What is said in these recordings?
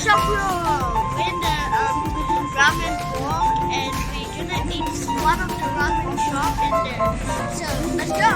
Sapporo in the ramen bowl, and we're gonna eat one of the ramen shop in there. So let's go.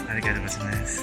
Arigatou gozaimasu.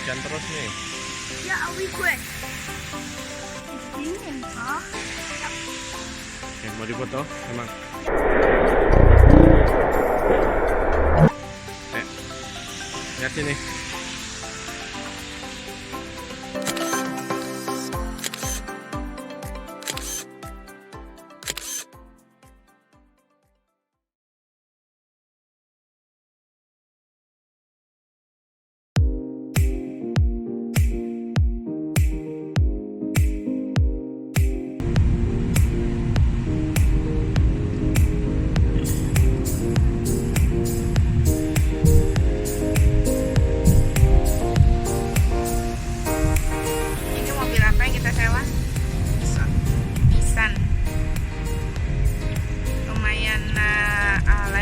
Hujan terus nih. Ya, we quick. Dingin, huh? Oke, mau dipoto? Emang. Lihat sini.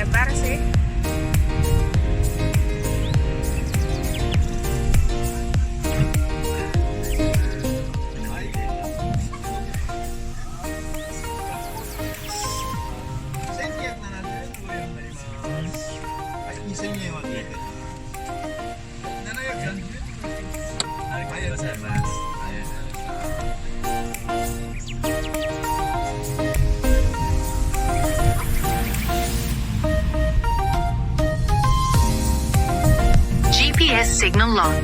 lebar sih. GPS signal lost.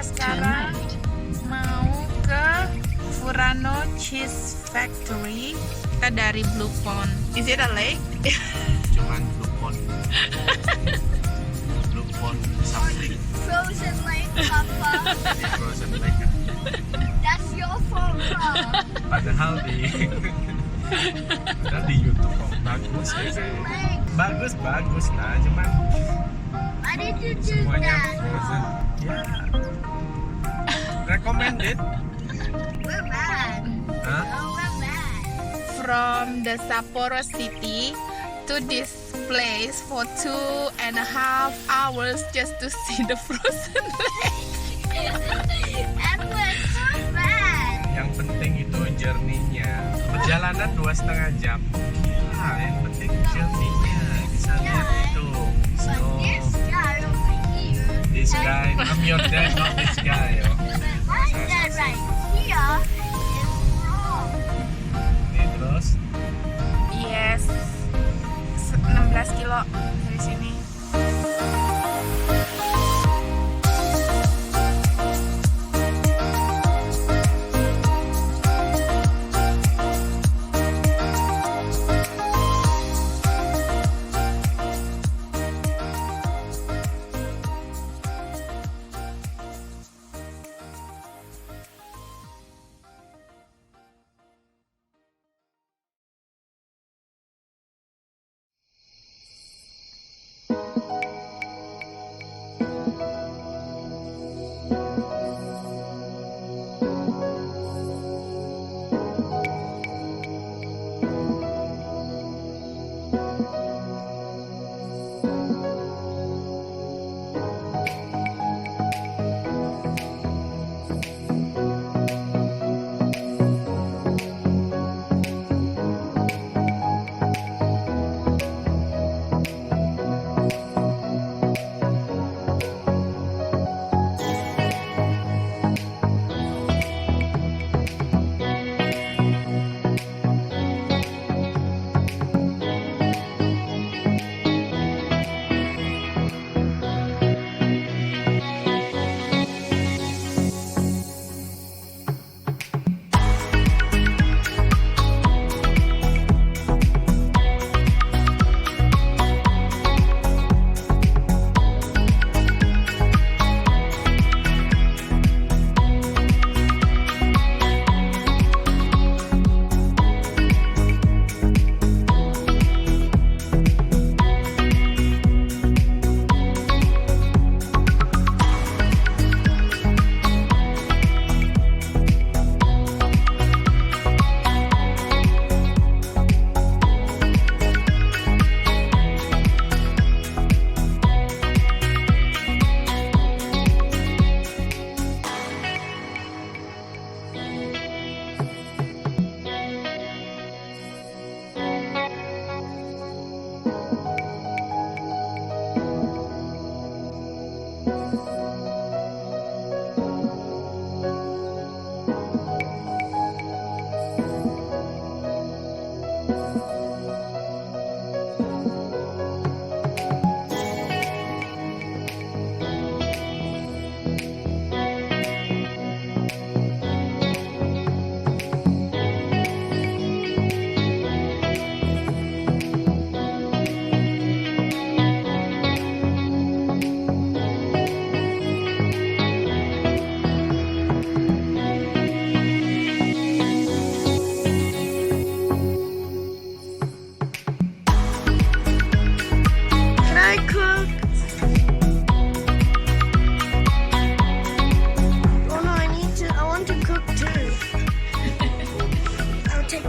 Sekarang mau ke Furano Cheese Factory. Kita dari Blue Pond. Is it a lake? Cuman Blue Pond. Blue Pond something. Frozen lake, Papa. Di frozen lake kan. That's your fault, Papa. Padahal di YouTube kok bagus ya Frozen kayaknya. lake. Bagus lah, cuman Why did you do semuanya that? frozen. Ya. Recommended. We're bad. Hah? Oh, we're bad. From the Sapporo City to this place for 2.5 hours just to see the frozen lake. And we're so bad. Yang penting itu journey-nya. Perjalanan 2,5 jam. Gila, yang penting journey-nya. Bisa lihat itu. But So, this guy over here. this guy, I'm your dad, not this guy. Oh. My dad right here is wrong. Nih terus. Yes, 16 kilo dari sini.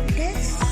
this.